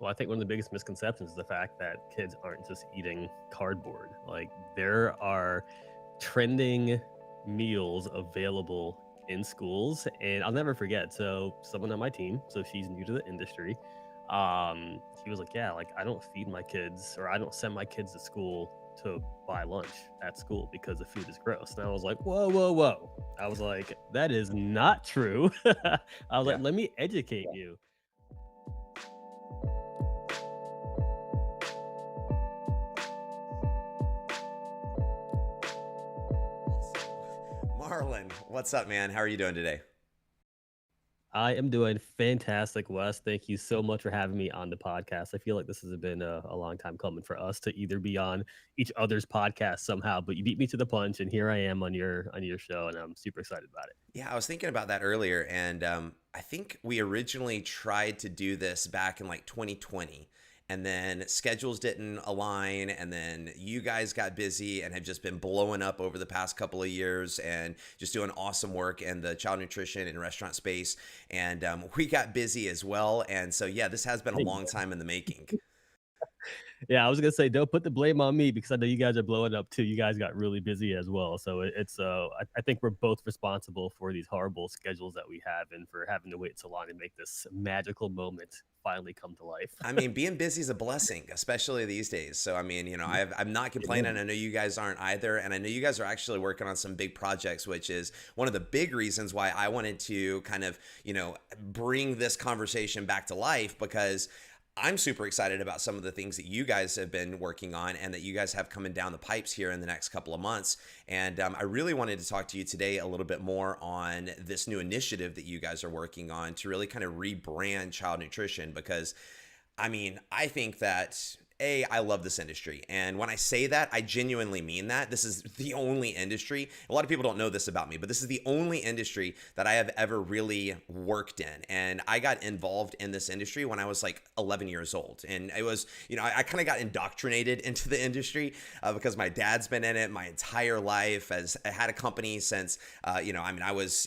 Well, I think one of the biggest misconceptions is the fact that kids aren't just eating cardboard. Like, there are trending meals available in schools, and I'll never forget. So, someone on my team, so she's new to the industry, he was like, "Yeah, like I don't feed my kids, or I don't send my kids to school to buy lunch at school because the food is gross." And I was like, "Whoa, whoa, whoa!" I was like, "That is not true." I was like, Yeah. "Let me educate you." Awesome. Marlon, what's up, man? How are you doing today? I am doing fantastic, Wes. Thank you so much for having me on the podcast. I feel like this has been a long time coming for us to either be on each other's podcast somehow, but you beat me to the punch, and here I am on your show, and I'm super excited about it. Yeah, I was thinking about that earlier, and I think we originally tried to do this back in like 2020, and then schedules didn't align, and then you guys got busy and have just been blowing up over the past couple of years, and just doing awesome work in the child nutrition and restaurant space, and we got busy as well, and so yeah, this has been a Hey, long time in the making. yeah, I was gonna say, don't put the blame on me because I know you guys are blowing up too. You guys got really busy as well, so I think we're both responsible for these horrible schedules that we have, and for having to wait so long to make this magical moment finally come to life. I mean, being busy is a blessing, especially these days. So, I mean, I'm not It complaining. is. I know you guys aren't either. And I know you guys are actually working on some big projects, which is one of the big reasons why I wanted to kind of, bring this conversation back to life because I'm super excited about some of the things that you guys have been working on and that you guys have coming down the pipes here in the next couple of months. And I really wanted to talk to you today a little bit more on this new initiative that you guys are working on to really kind of rebrand child nutrition because I mean, I think that I love this industry. And when I say that, I genuinely mean that. This is the only industry. A lot of people don't know this about me, but this is the only industry that I have ever really worked in. And I got involved in this industry when I was like 11 years old. And it was, I kind of got indoctrinated into the industry because my dad's been in it my entire life. As I had a company since, I was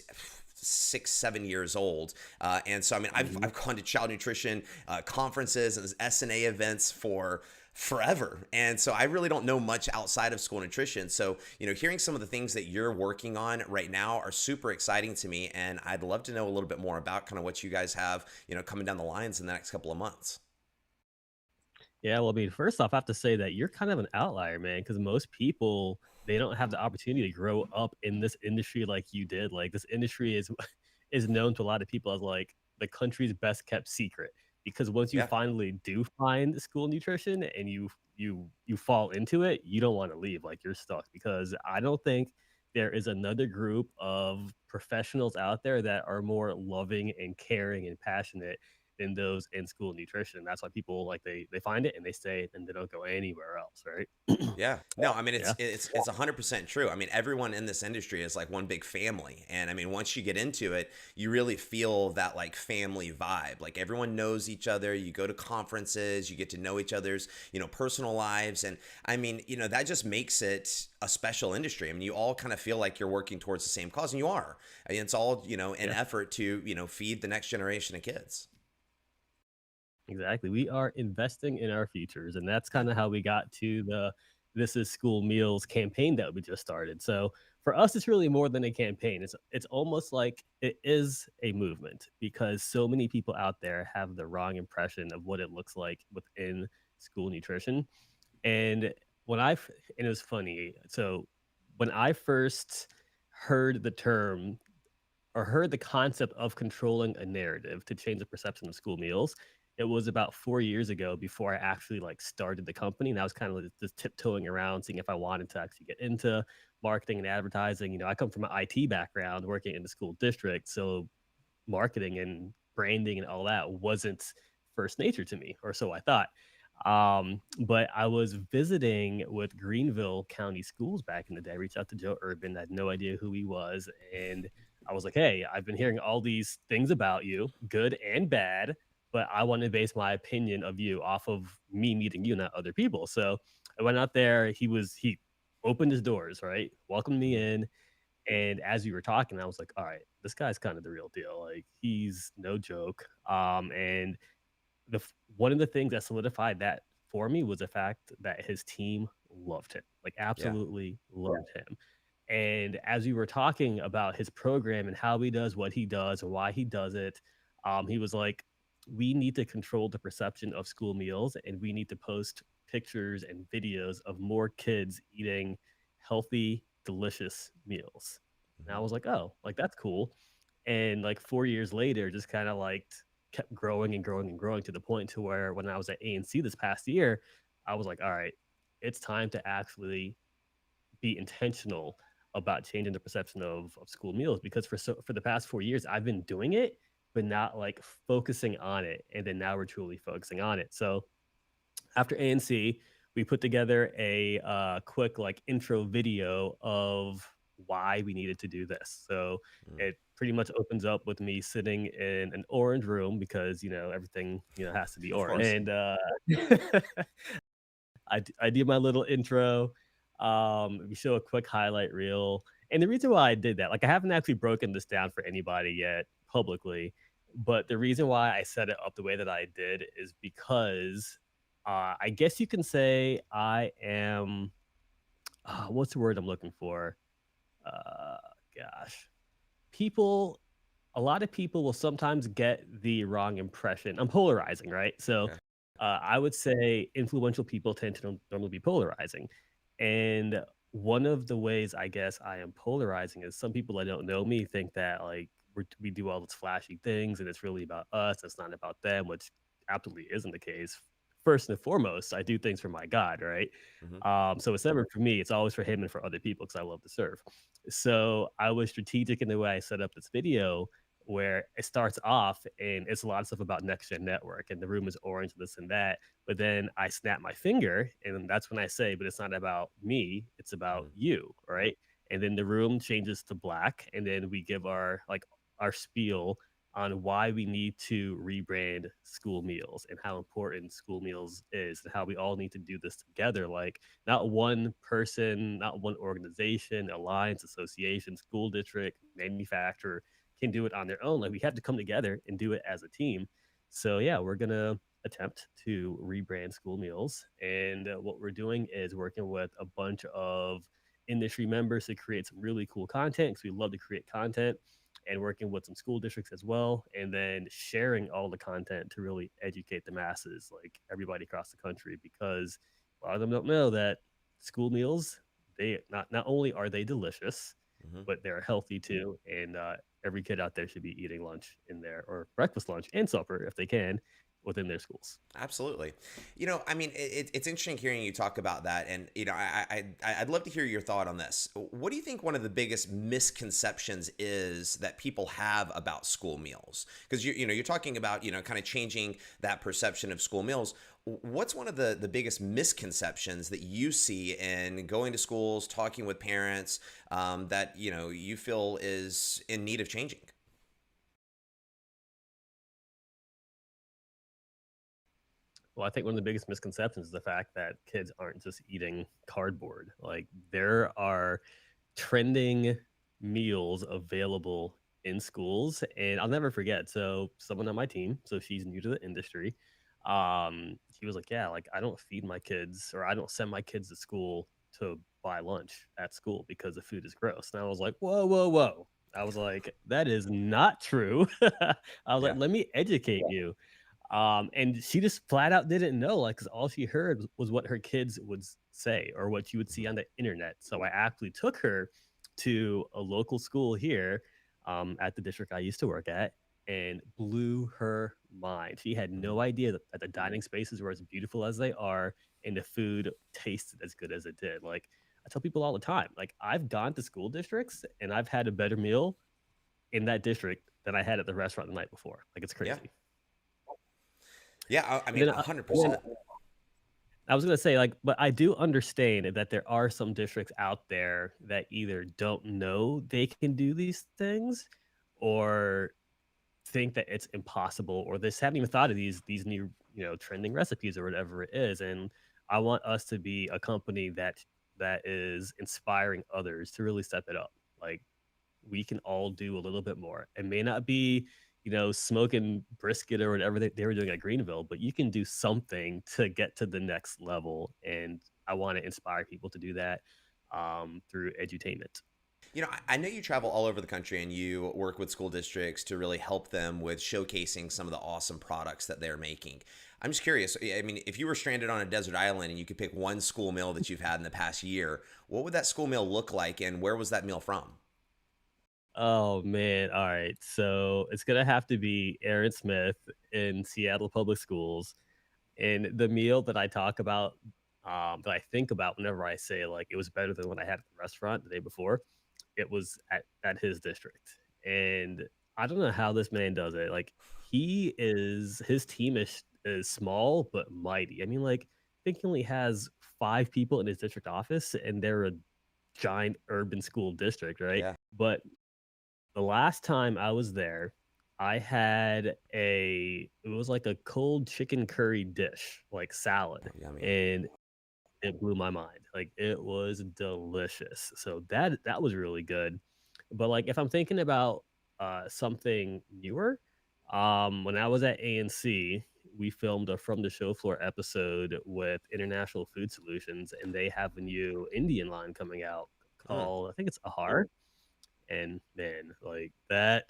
6, 7 years old, and so I mean Mhm. I've gone to child nutrition conferences and SNA events for forever, and so I really don't know much outside of school nutrition. So hearing some of the things that you're working on right now are super exciting to me, and I'd love to know a little bit more about kind of what you guys have coming down the lines in the next couple of months. Yeah, well, I mean, first off, I have to say that you're kind of an outlier, man, because most people they don't have the opportunity to grow up in this industry like you did. Like this industry is is known to a lot of people as like the country's best kept secret. Because once you Yeah. finally do find school nutrition and you fall into it, you don't want to leave. Like you're stuck. Because I don't think there is another group of professionals out there that are more loving and caring and passionate than those in school nutrition. That's why people like they find it and they stay and they don't go anywhere else, right? Yeah. No, I mean Yeah. it's 100% true. I mean everyone in this industry is like one big family. And I mean once you get into it, you really feel that like family vibe. Like everyone knows each other. You go to conferences, you get to know each other's, personal lives and I mean, that just makes it a special industry. I mean, you all kind of feel like you're working towards the same cause and you are. I mean, it's all, an Yeah. effort to, feed the next generation of kids. Exactly. We are investing in our futures, and that's Yeah. kind of how we got to the "This is School Meals" campaign that we just started. So for us, it's really more than a campaign. It's almost like it is a movement because so many people out there have the wrong impression of what it looks like within school nutrition. And and it was funny. So when I first heard the term or heard the concept of controlling a narrative to change the perception of school meals, it was about 4 years ago before I actually, like, started the company, and I was kinda, like, just tiptoeing around, seeing if I wanted to actually get into marketing and advertising. I come from an IT background working in the school district, so marketing and branding and all that wasn't first nature to me, or so I thought. But I was visiting with Greenville County Schools back in the day. I reached out to Joe Urban. I had no idea who he was. And I was like, hey, I've been hearing all these things about you, good and bad, but I want to base my opinion of you off of me meeting you, not other people. So I went out there. He opened his doors, right? Welcomed me Mhm. in. And as we were talking, I was like, all right, this guy's kind of the real deal. Like he's no joke. And one of the things that solidified that for me was the fact that his team loved him, like, Yeah. absolutely loved him. And as we were talking about his program and how he does what he does and why he does it, he was like, "We need to control the perception of school meals, and we need to post pictures and videos of more kids eating healthy, delicious meals." And I Mhm. was like, "Oh, like, that's cool." And, like, 4 years later, just kinda, like, kept growing and growing and growing to the point to where when I was at ANC this past year, I was like, "Alright, it's time to actually be intentional about changing the perception of school meals," because for the past 4 years, I've been doing it, but not, like, focusing on it, and then now we're truly focusing on it. So after ANC, we put together a quick like intro video of why we needed to do this. So Mm. it pretty much opens up with me sitting in an orange room because everything has to be Of orange, course. and I do my little intro. We show a quick highlight reel, and the reason why I did that, like, I haven't actually broken this down for anybody yet publicly, but the reason why I set it up the way that I did is because, I guess you can say I am, what's the word I'm looking for? Uh, Gosh, people a lot of people will sometimes get the wrong impression. I'm polarizing, right? So Okay. I would say influential people tend to normally be polarizing. And one of the ways I guess I am polarizing is some people that don't know me think that like we do all these flashy things and it's really about us. It's not about them, which absolutely isn't the case. First and foremost, I do things for my God, right? Mhm. So it's never for me, it's always for him and for other people because I love to serve. So I was strategic in the way I set up this video where it starts off and it's a lot of stuff about NextGen Network and the room is orange, this and that. But then I snap my finger and that's when I say, but it's not about me, it's about Mhm. you, right? And then the room changes to black and then we give our spiel on why we need to rebrand school meals and how important school meals is and how we all need to do this together. Like not one person, not one organization, alliance, association, school district, manufacturer can do it on their own. Like we have to come together and do it as a team. So yeah, we're gonna attempt to rebrand school meals, and what we're doing is working with a bunch of industry members to create some really cool content because we love to create content and working with some school districts as well and then sharing all the content to really educate the masses like everybody across the country because a lot of them don't know that school meals they not only are they delicious Mhm. but they're healthy too and every kid out there should be eating lunch in there or breakfast, lunch, and supper if they can within their schools. Absolutely. I mean, it's interesting hearing you talk about that, and I'd love to hear your thought on this. What do you think one of the biggest misconceptions is that people have about school meals? Because you're talking about kind of changing that perception of school meals. What's one of the biggest misconceptions that you see in going to schools, talking with parents, that you feel is in need of changing? Well, I think one of the biggest misconceptions is the fact that kids aren't just eating cardboard. Like there are trending meals available in schools, and I'll never forget. So someone on my team, so she's new to the industry, he was like, "Yeah, like I don't feed my kids or I don't send my kids to school to buy lunch at school because the food is gross." And I was like, "Whoa, whoa, whoa." I was like, "That is not true." I was like, Yeah. "Let me educate you." And she just flat out didn't know, like, because all she heard was what her kids would say or what you would see Mhm. on the internet. So I actually took her to a local school here at the district I used to work at and blew her mind. She had Mhm. no idea that the dining spaces were as beautiful as they are and the food tasted as good as it did. Like, I tell people all the time, like, I've gone to school districts and I've had a better meal in that district than I had at the restaurant the night before. Like, it's Yeah. crazy. Yeah. I And mean, then, uh, and then 100%. I was gonna say, like, but I do understand that there are some districts out there that either don't know they can do these things or think that it's impossible or they just haven't even thought of these new, trending recipes or whatever it is. And I want us to be a company that is inspiring others to really step it up. Like we can all do a little bit more. It may not be, smoking brisket or whatever they were doing at Greenville, but you can do something to get to the next level. And I want to inspire people to do that through edutainment. I know you travel all over the country and you work with school districts to really help them with showcasing some of the awesome products that they're making. I'm just curious. I mean, if you were stranded on a desert island and you could pick one school meal that you've had in the past year, what would that school meal look like and where was that meal from? Oh man, all right. So it's gonna have to be Aaron Smith in Seattle Public Schools. And the meal that I talk about, that I think about whenever I say like it was better than what I had at the restaurant the day before, it was at his district. And I don't know how this man does it. Like his team is small but mighty. I mean, like, I think he only has 5 people in his district office, and they're a giant urban school district, right? Yeah. But the last time I was there, I had it was like a cold chicken curry dish, like Oh, salad, yummy. and it blew my mind. Like, it was delicious. So that was really good. But, like, if I'm thinking about, something newer, when I was at ANC, we filmed a From the Show Floor episode with International Food Solutions, and they have a new Indian line coming out Mm. called, I think it's Ahar. And man, like that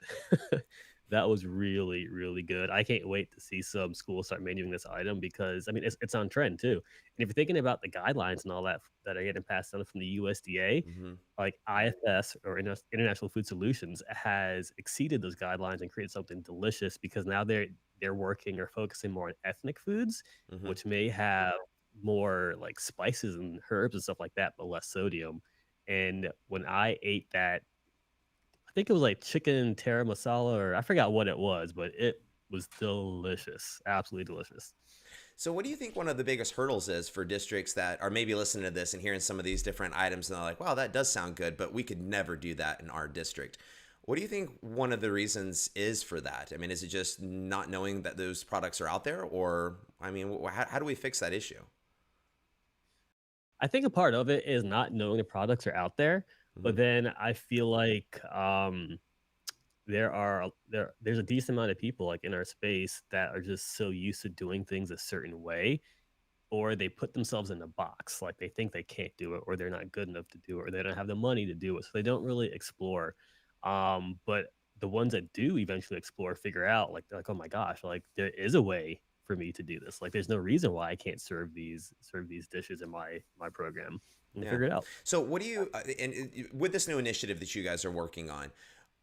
that was really, really good. I can't wait to see some schools start menus this item because I mean it's on trend too. And if you're thinking about the guidelines and all that that are getting passed down from the USDA, Hmm. like IFS or International Food Solutions has exceeded those guidelines and created something delicious because now they're working or focusing more on ethnic foods, Hmm. which may have more like spices and herbs and stuff like that, but less sodium. And when I ate that, I think it was like chicken tara masala, or I forgot what it was, but it was delicious, absolutely delicious. So, what do you think one of the biggest hurdles is for districts that are maybe listening to this and hearing some of these different items and they're like, wow, that does sound good, but we could never do that in our district? What do you think one of the reasons is for that? I mean, is it just not knowing that those products are out there? Or, I mean, how do we fix that issue? I think a part of it is not knowing the products are out there, Hmm. but then I feel like there's a decent amount of people like in our space that are just so used to doing things a certain way, or they put themselves in a box, like they think they can't do it, or they're not good enough to do it, or they don't have the money to do it, so they don't really explore. But the ones that do eventually explore figure out, like, they're like, "Oh my gosh, like, there is a way for me to do this. Like, there's no reason why I can't serve these dishes in my program," and they Yeah. figure it out. So, what do you, with this new initiative that you guys are working on,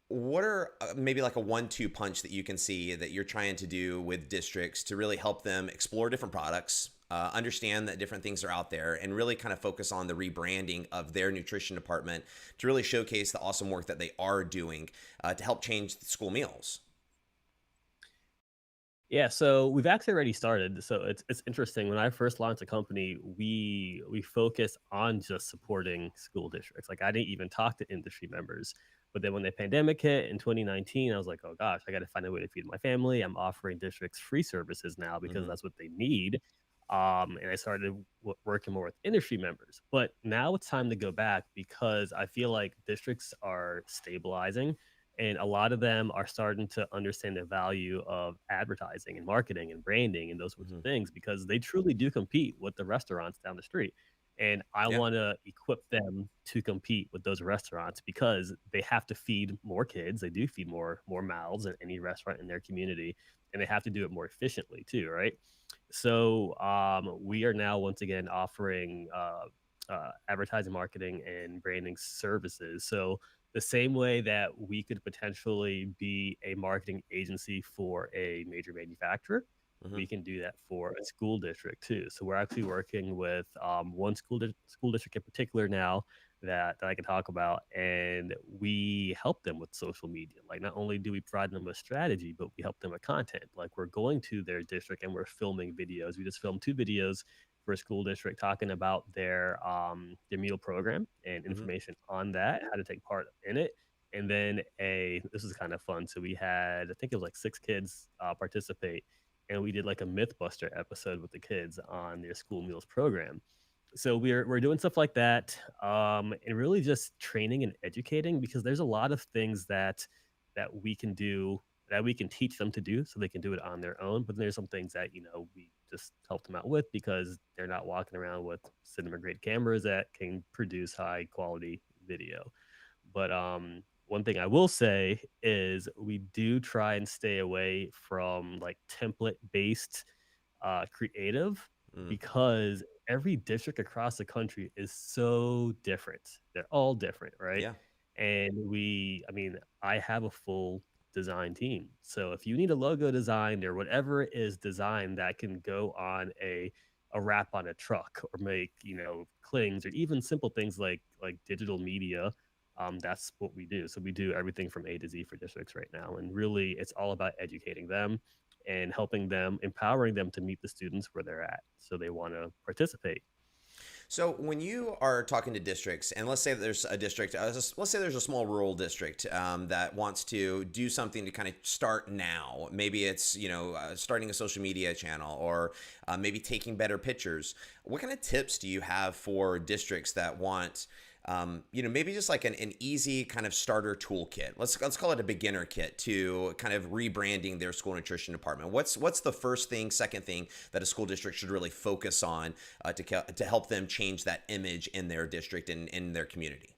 what are maybe like a 1-2 punch that you can see that you're trying to do with districts to really help them explore different products, understand that different things are out there, and really kind of focus on the rebranding of their nutrition department to really showcase the awesome work that they are doing to help change the school meals? Yeah, so we've actually already started. So it's interesting. When I first launched the company, we focused on just supporting school districts. Like I didn't even talk to industry members. But then when the pandemic hit in 2019, I was like, oh gosh, I got to find a way to feed my family. I'm offering districts free services now because Hmm. that's what they need. And I started working more with industry members. But now it's time to go back because I feel like districts are stabilizing and a lot of them are starting to understand the value of advertising and marketing and branding and those sorts of Hmm. things because they truly do compete with the restaurants down the street. And I Yeah. want to equip them to compete with those restaurants because they have to feed more kids. They do feed more mouths than any restaurant in their community, and they have to do it more efficiently too, right? So we are now once again offering advertising, marketing, and branding services. So the same way that we could potentially be a marketing agency for a major manufacturer, Hmm. we can do that for a school district too. So we're actually working with one school district in particular now that I can talk about, and we help them with social media. Like not only do we provide them with strategy, but we help them with content. Like we're going to their district and we're filming videos. We just filmed 2 videos for a school district talking about their meal program and Hmm. information on that, how to take part in it. And then a this is kind of fun. So we had I think it was like 6 kids participate, and we did like a MythBuster episode with the kids on their school meals program. So we're doing stuff like that, and really just training and educating because there's a lot of things that we can do that we can teach them to do so they can do it on their own. But there's some things that, we just help them out with because they're not walking around with cinema grade cameras that can produce high quality video. But one thing I will say is we do try and stay away from like template based creative Mm, because every district across the country is so different. They're all different, right? yeah. And I mean, I have a full design team. So if you need a logo designed or whatever it is designed that can go on a wrap on a truck or make, clings or even simple things like digital media, that's what we do. So we do everything from A to Z for districts right now. And really it's all about educating them and helping them, empowering them to meet the students where they're at. So they want to participate. So when you are talking to districts, and let's say that there's a district, let's say there's a small rural district that wants to do something to kind of start now. Maybe it's starting a social media channel, or maybe taking better pictures. What kind of tips do you have for districts that want maybe just like an easy kind of starter toolkit. Let's call it a beginner kit to kind of rebranding their school nutrition department. What's the first thing, second thing that a school district should really focus on to help them change that image in their district and in their community?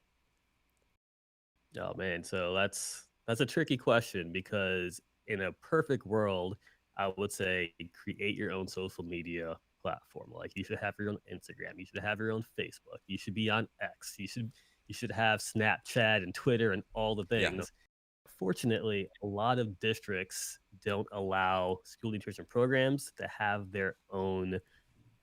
Oh man, so that's a tricky question because in a perfect world, I would say create your own social media platform. Like you should have your own Instagram, you should have your own Facebook, you should be on X, you should have Snapchat and Twitter and all the Yeah. things. Fortunately, a lot of districts don't allow school nutrition programs to have their own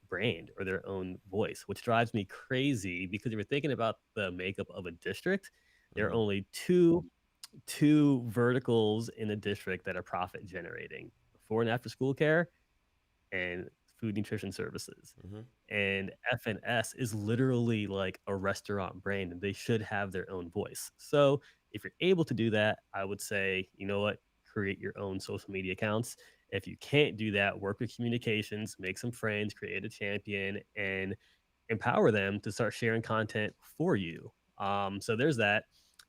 brand or their own voice, which drives me crazy because if you're thinking about the makeup of a district, there are Hmm. only two verticals in a district that are profit generating: before and after school care and food nutrition services. Hmm. And FNS is literally like a restaurant brand and they should have their own voice. So if you're able to do that, I would say, you know what, create your own social media accounts. If you can't do that, work with communications, make some friends, create a champion, and empower them to start sharing content for you. So there's that.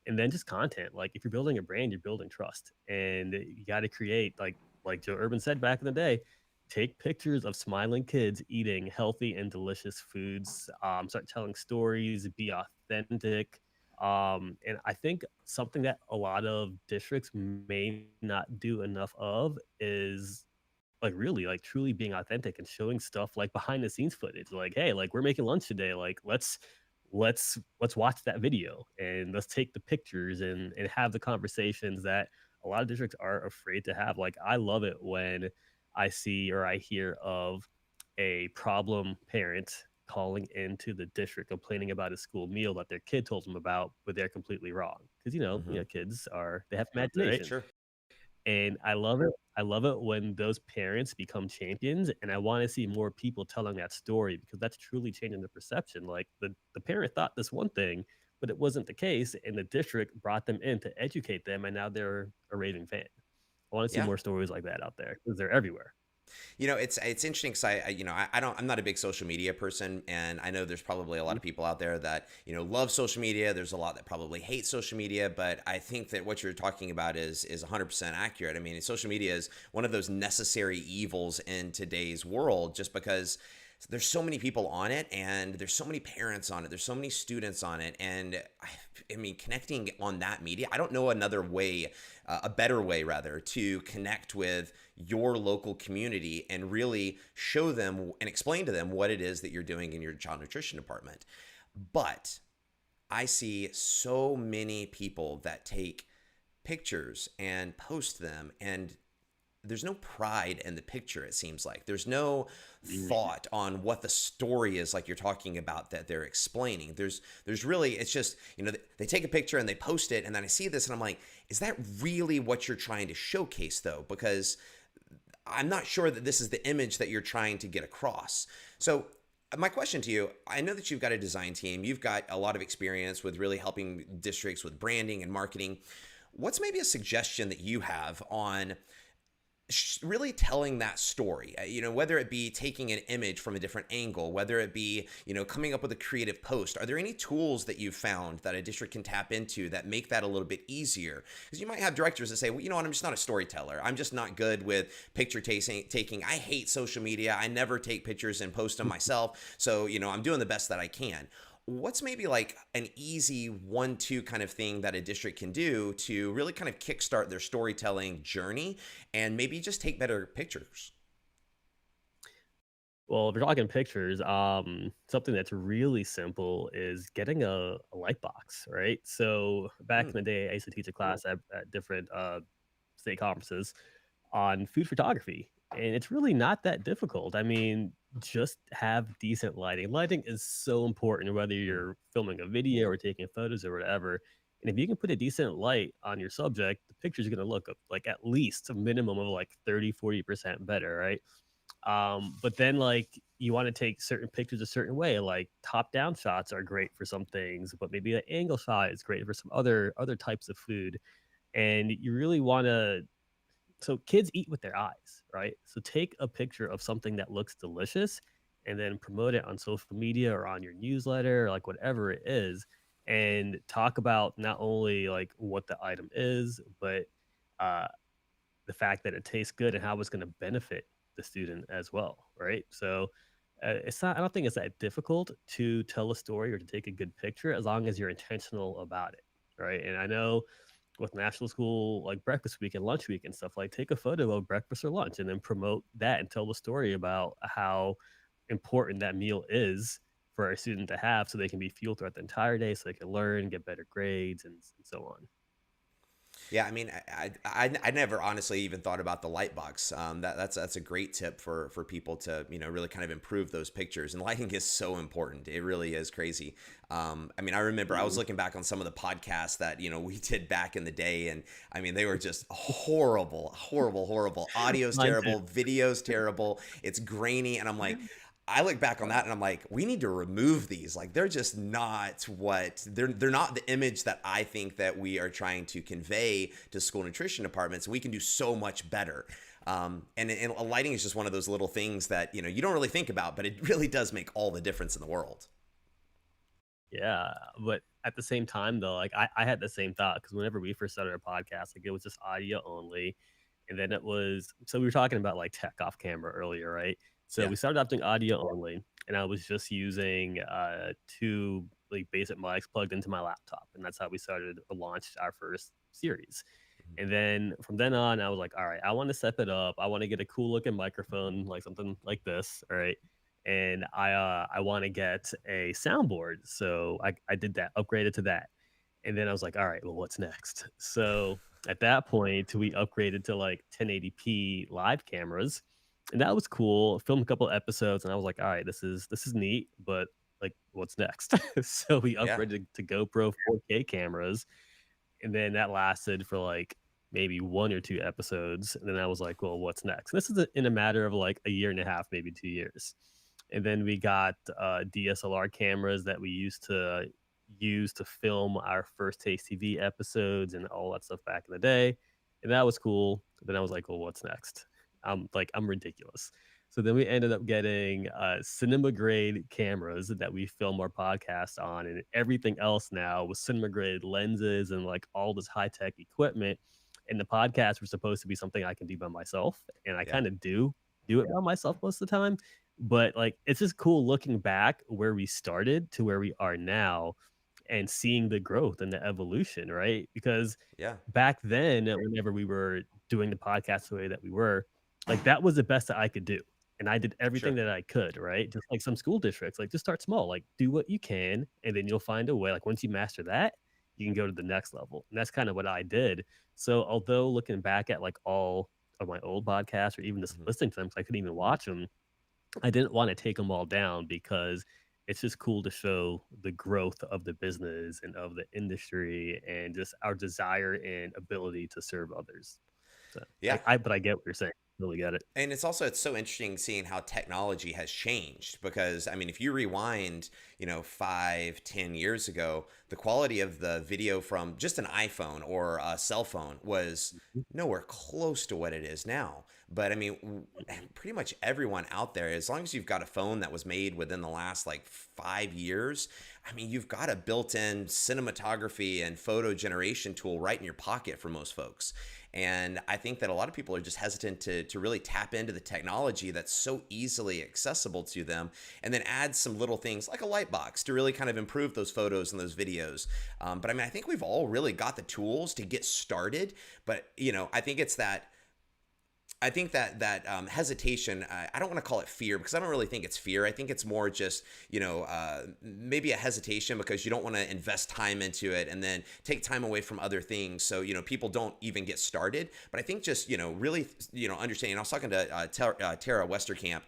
And then just content. Like if you're building a brand, you're building trust. And you got to create like Joe Urban said back in the day, take pictures of smiling kids eating healthy and delicious foods. Start telling stories, be authentic. And I think something that a lot of districts may not do enough of is like really like truly being authentic and showing stuff like behind the scenes footage like hey like we're making lunch today like let's watch that video and let's take the pictures and have the conversations that a lot of districts are afraid to have. Like I love it when I see or I hear of a problem parent calling into the district complaining about a school meal that their kid told them about but they're completely wrong because Hmm. kids are they have Right. imaginations. Sure. And I love it. I love it when those parents become champions, and I wanna see more people telling that story because that's truly changing the perception. Like, the parent thought this one thing, but it wasn't the case, and the district brought them in to educate them, and now they're a raving fan. I wanna see Yeah. more stories like that out there because 'cause they're everywhere. It's interesting because I'm not a big social media person, and I know there's probably a lot Mhm. of people out there that love social media. There's a lot that probably hate social media, but I think that what you're talking about is 100% accurate. I mean, social media is one of those necessary evils in today's world, just because there's so many people on it, and there's so many parents on it, there's so many students on it, and I mean, connecting on that media, I don't know another way, a better way rather, to connect with your local community and really show them and explain to them what it is that you're doing in your child nutrition department. But I see so many people that take pictures and post them, and there's no pride in the picture. It seems like there's no Mhm. thought on what the story is, like you're talking about, that they're explaining. There's really, it's just, they take a picture and they post it, and then I see this and I'm like, is that really what you're trying to showcase though? Because I'm not sure that this is the image that you're trying to get across. So my question to you, I know that you've got a design team, you've got a lot of experience with really helping districts with branding and marketing. What's maybe a suggestion that you have on really telling that story, whether it be taking an image from a different angle, whether it be, coming up with a creative post. Are there any tools that you've found that a district can tap into that make that a little bit easier? Because you might have directors that say, well, you know what, I'm just not a storyteller. I'm just not good with picture taking. I hate social media. I never take pictures and post them myself. So, I'm doing the best that I can. What's maybe like an easy 1-2 kind of thing that a district can do to really kind of kickstart their storytelling journey and maybe just take better pictures? Well, if you're talking pictures, something that's really simple is getting a light box, right? So back Mm, in the day, I used to teach a class at different state conferences on food photography, and it's really not that difficult. I mean, just have decent lighting. Lighting is so important whether mm. you're filming a video or taking photos or whatever. And if you can put a decent light on your subject, the picture's going to look like at least a minimum of like 30-40% better, right? But then like you want to take certain pictures a certain way, like top down shots are great for some things, but maybe an angle shot is great for some other types of food. And you really want to, so kids eat with their eyes, right? So take a picture of something that looks delicious and then promote it on social media or on your newsletter or like whatever it is, and talk about not only like what the item is, but uh the fact that it tastes good and how it's going to benefit the student as well, right? So it's not. I don't think it's that difficult to tell a story or to take a good picture as long as you're intentional about it, right? And I know with national school like breakfast week and lunch week and stuff, like take a photo of breakfast or lunch and then promote that and tell the story about how important that meal is for a student to have so they can be fueled throughout the entire day so they can learn, get better grades, and so on. Yeah, I mean, I never honestly even thought about the light box. That's a great tip for people to really kind of improve those pictures. And lighting is so important. It really is crazy. I mean, I remember I was Mhm. looking back on some of the podcasts that we did back in the day, and I mean they were just horrible, horrible, horrible. Audio's Mine too. terrible, video's terrible. It's grainy, and I'm like, I look back on that and I'm like, we need to remove these. Like they're just not they're not the image that I think that we are trying to convey to school nutrition departments. We can do so much better. And lighting is just one of those little things that you don't really think about, but it really does make all the difference in the world. Yeah, but at the same time, though, like I had the same thought because whenever we first started our podcast, like it was just audio only, and then it was so we were talking about like tech off camera earlier, right? So Yeah. we started off doing audio only, and I was just using two like basic mics plugged into my laptop, and that's how we started or launched our first series. And then from then on, I was like, all right, I want to step it up. I want to get a cool looking microphone, like something like this. All right. And I want to get a soundboard. So I did that, upgraded to that. And then I was like, all right, well, what's next? So at that point, we upgraded to like 1080p live cameras. And that was cool. Filmed a couple episodes, and I was like, all right, this is neat, but like, what's next? So we Yeah. upgraded to GoPro 4K cameras, and then that lasted for like maybe 1 or 2 episodes. And then I was like, well, what's next? And this is in a matter of like a year and a half, maybe 2 years. And then we got DSLR cameras that we used to use to film our first Taste TV episodes and all that stuff back in the day. And that was cool. Then I was like, well, what's next? I'm ridiculous. So then we ended up getting cinema grade cameras that we film our podcast on, and everything else now with cinema grade lenses and like all this high tech equipment. And the podcast was supposed to be something I can do by myself, and I Yeah. kind of do it by myself most of the time. But like, it's just cool looking back where we started to where we are now, and seeing the growth and the evolution, right? Because Yeah. back then, whenever we were doing the podcast the way that we were, like that was the best that I could do. And I did everything Sure. that I could, right? Just like some school districts, like just start small, like do what you can, and then you'll find a way. Like once you master that, you can go to the next level. And that's kind of what I did. So although looking back at like all of my old podcasts or even just Mhm. listening to them, because I couldn't even watch them, I didn't want to take them all down because it's just cool to show the growth of the business and of the industry and just our desire and ability to serve others. So Yeah. but I get what you're saying. Really get it. And it's so interesting seeing how technology has changed because I mean if you rewind 5-10 years ago, the quality of the video from just an iPhone or a cell phone was nowhere close to what it is now. But I mean, pretty much everyone out there, as long as you've got a phone that was made within the last like 5 years, I mean, you've got a built-in cinematography and photo generation tool right in your pocket for most folks. And I think that a lot of people are just hesitant to really tap into the technology that's so easily accessible to them, and then add some little things like a light box to really kind of improve those photos and those videos. But I mean, I think we've all really got the tools to get started. But, I think it's that hesitation. I don't want to call it fear, because I don't really think it's fear. I think it's more just maybe a hesitation because you don't want to invest time into it and then take time away from other things. So people don't even get started. But I think just really understanding. I was talking to Tara Westerkamp,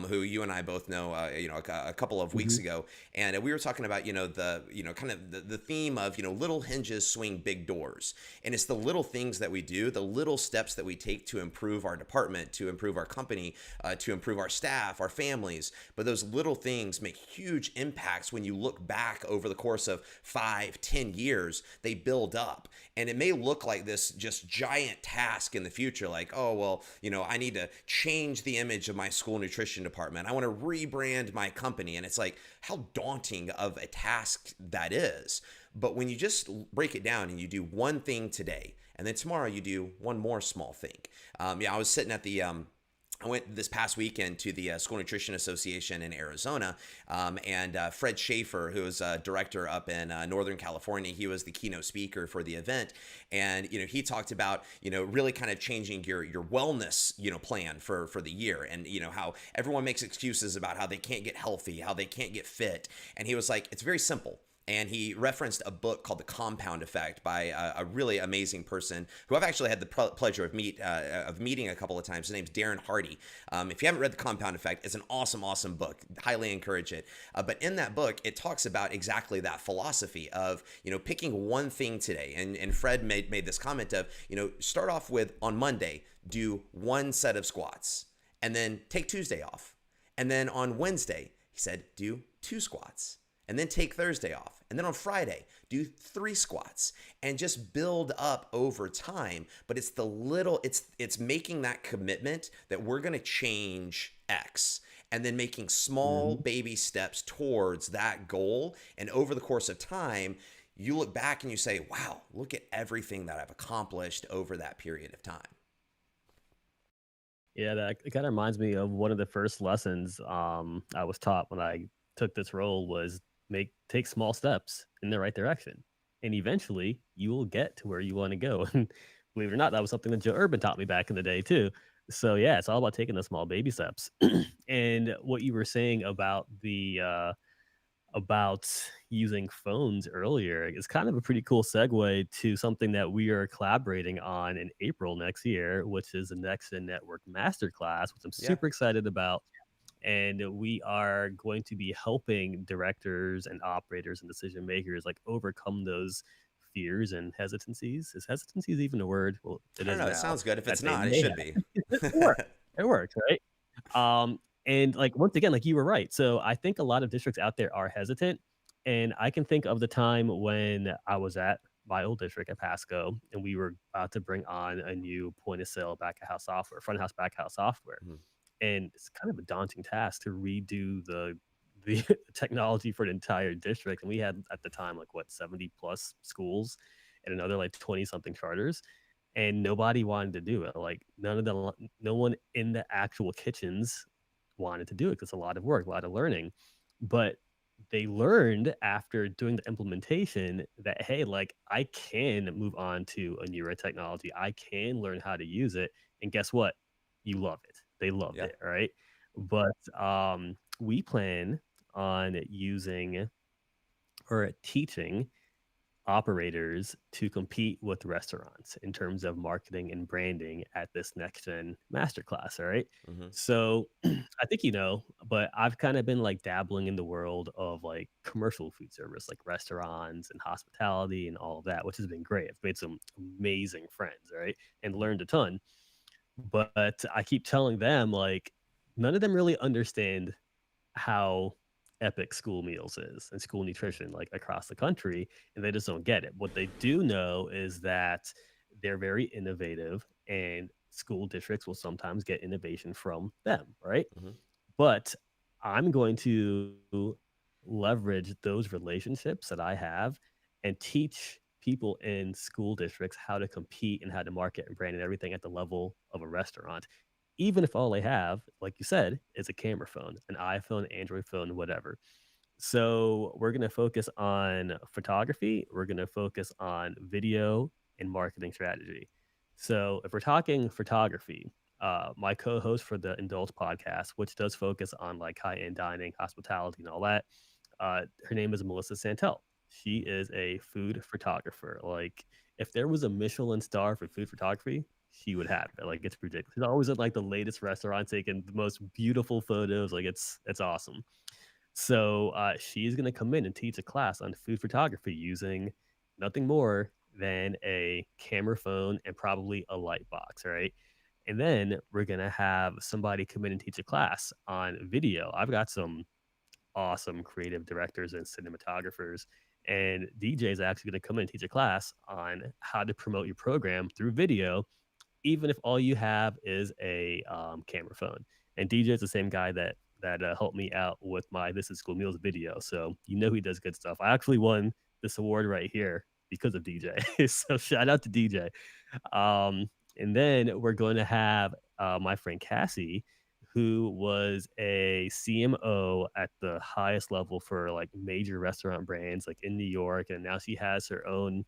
who you and I both know. A couple of weeks Mhm. ago, and we were talking about the kind of the theme of little hinges swing big doors, and it's the little things that we do, the little steps that we take to improve our department, to improve our company, to improve our staff, our families. But those little things make huge impacts when you look back over the course of 5, 10 years. They build up, and it may look like this just giant task in the future, like, oh well, I need to change the image of my school nutrition department. I want to rebrand my company, and it's like how daunting of a task that is. But when you just break it down and you do one thing today, and then tomorrow you do one more small thing. I was sitting at the I went this past weekend to the School Nutrition Association in Arizona, and Fred Schaefer, who is a director up in Northern California, he was the keynote speaker for the event, and he talked about really kind of changing your wellness plan for the year, and how everyone makes excuses about how they can't get healthy, how they can't get fit, and he was like, it's very simple. And he referenced a book called The Compound Effect by a really amazing person who I've actually had the pleasure of meeting a couple of times. His name's Darren Hardy. If you haven't read The Compound Effect, it's an awesome, awesome book. Highly encourage it. But in that book, it talks about exactly that philosophy of picking one thing today. And Fred made this comment of start off with, on Monday, do one set of squats, and then take Tuesday off, and then on Wednesday he said do 2 squats, and then take Thursday off. And then on Friday, do 3 squats, and just build up over time. But it's the little, it's making that commitment that we're going to change X, and then making small Mhm. baby steps towards that goal. And over the course of time, you look back and you say, wow, look at everything that I've accomplished over that period of time. Yeah, that it kinda reminds me of one of the first lessons, I was taught when I took this role was take small steps in the right direction, and eventually, you will get to where you wanna go, and believe it or not, that was something that Joe Urban taught me back in the day too. So, yeah, it's all about taking the small baby steps. And what you were saying about using phones earlier is kind of a pretty cool segue to something that we are collaborating on in April next year, which is the NxtGen Network Masterclass, which I'm Yeah. super excited about. And we are going to be helping directors and operators and decision makers like overcome those fears and hesitancies. Is hesitancies even a word? Well, I it don't is know. It now. sounds good. If That it's they not, it may should have. be. It works. It works, right? And like once again, like you were right. So I think a lot of districts out there are hesitant. And I can think of the time when I was at my old district at Pasco and we were about to bring on a new point of sale back of house software, front of house, back of house software. Mhm. And it's kind of a daunting task to redo the technology for an entire district. And we had at the time like what 70 plus schools and another like 20 something charters, and nobody wanted to do it. Like no one in the actual kitchens wanted to do it 'cause it's a lot of work, a lot of learning. But they learned after doing the implementation that, hey, like I can move on to a newer technology. I can learn how to use it. And guess what? You love it. They loved Yeah. it, right? But we plan on using or teaching operators to compete with restaurants in terms of marketing and branding at this next gen masterclass. All right. Hmm. So I think but I've kind of been like dabbling in the world of like commercial food service, like restaurants and hospitality and all of that, which has been great. I've made some amazing friends, all right, and Hmm. learned a ton. But I keep telling them like none of them really understand how epic school meals is and school nutrition like across the country, and they just don't get it. What they do know is that they're very innovative and school districts will sometimes get innovation from them, right? Mhm. But I'm going to leverage those relationships that I have and teach people in school districts how to compete and how to market and brand and everything at the level of a restaurant. Even if all they have, like you said, is a camera phone, an iPhone, Android phone, whatever. So we're going to focus on photography. We're going to focus on video and marketing strategy. So if we're talking photography, my co-host for the Indulge podcast, which does focus on like high-end dining, hospitality, and all that, her name is Melissa Santel. She is a food photographer. Like if there was a Michelin star for food photography, she would have it. Like it's ridiculous. She's always at like the latest restaurants, taking the most beautiful photos. Like it's awesome. So she's going to come in and teach a class on food photography using nothing more than a camera phone and probably a light box, right? And then we're going to have somebody come in and teach a class on video. I've got some awesome creative directors and cinematographers. And DJ is actually going to come in and teach a class on how to promote your program through video, even if all you have is a camera phone. And DJ is the same guy that helped me out with my This Is School Meals video, so you know he does good stuff. I actually won this award right here because of DJ. So shout out to DJ. And then we're going to have my friend Cassie, who was a CMO at the highest level for like major restaurant brands, like in New York, and now she has her own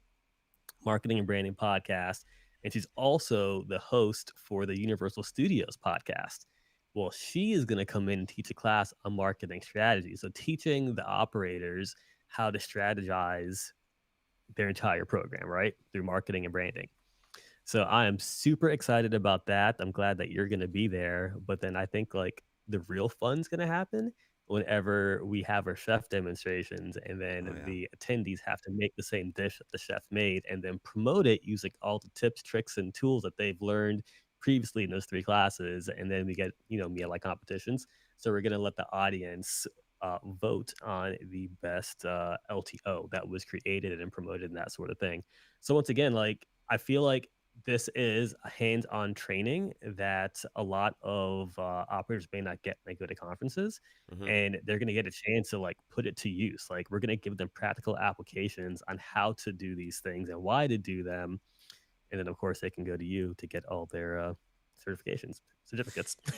marketing and branding podcast. And she's also the host for the Universal Studios podcast. Well, she is going to come in and teach a class on marketing strategy. So, teaching the operators how to strategize their entire program, right? Through marketing and branding. So I am super excited about that. I'm glad that you're gonna be there, but then I think, like, the real fun's gonna happen whenever we have our chef demonstrations, and Oh then yeah. the attendees have to make the same dish that the chef made and then promote it using all the tips, tricks, and tools that they've learned previously in those 3 classes, and then we get, meal-like competitions. So we're gonna let the audience, vote on the best, LTO that was created and promoted and that sort of thing. So once again, like, I feel like this is a hands-on training that a lot of operators may not get when they go to conferences, Mhm. and they're going to get a chance to like put it to use. Like we're going to give them practical applications on how to do these things and why to do them, and then of course they can go to you to get all their certificates.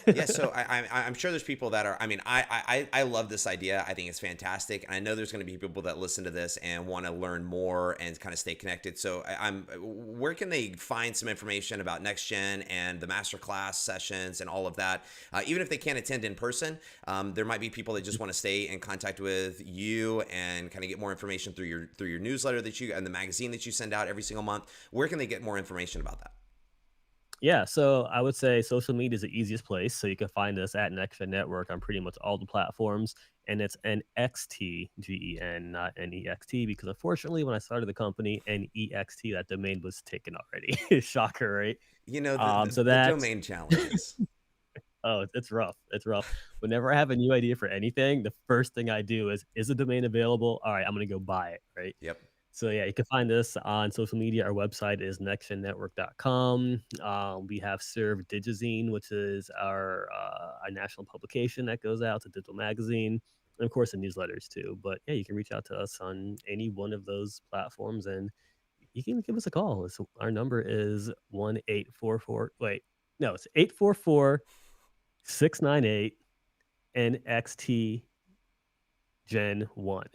Yeah, so I'm sure there's people that are. I mean, I love this idea. I think it's fantastic, and I know there's going to be people that listen to this and want to learn more and kind of stay connected. So where can they find some information about NextGen and the masterclass sessions and all of that? Even if they can't attend in person, there might be people that just want to stay in contact with you and kind of get more information through your newsletter that you and the magazine that you send out every single month. Where can they get more information about that? Yeah, so I would say social media is the easiest place. So you can find us at NxtGen Network on pretty much all the platforms, and it's NXTGEN, not NEXT, because unfortunately, when I started the company, NEXT, that domain was taken already. Shocker, right? You know So the that's domain challenges. oh, it's rough. It's rough. Whenever I have a new idea for anything, the first thing I do is a domain available? All right, I'm gonna go buy it, right? Yep. So yeah, you can find us on social media. Our website is nextgennetwork.com. We have Serve Digizine, which is our national publication that goes out to digital magazine, and of course the newsletters too. But yeah, you can reach out to us on any one of those platforms, and you can give us a call. Our number is 1-844. Wait, no, it's 844-698 NXT Gen 1.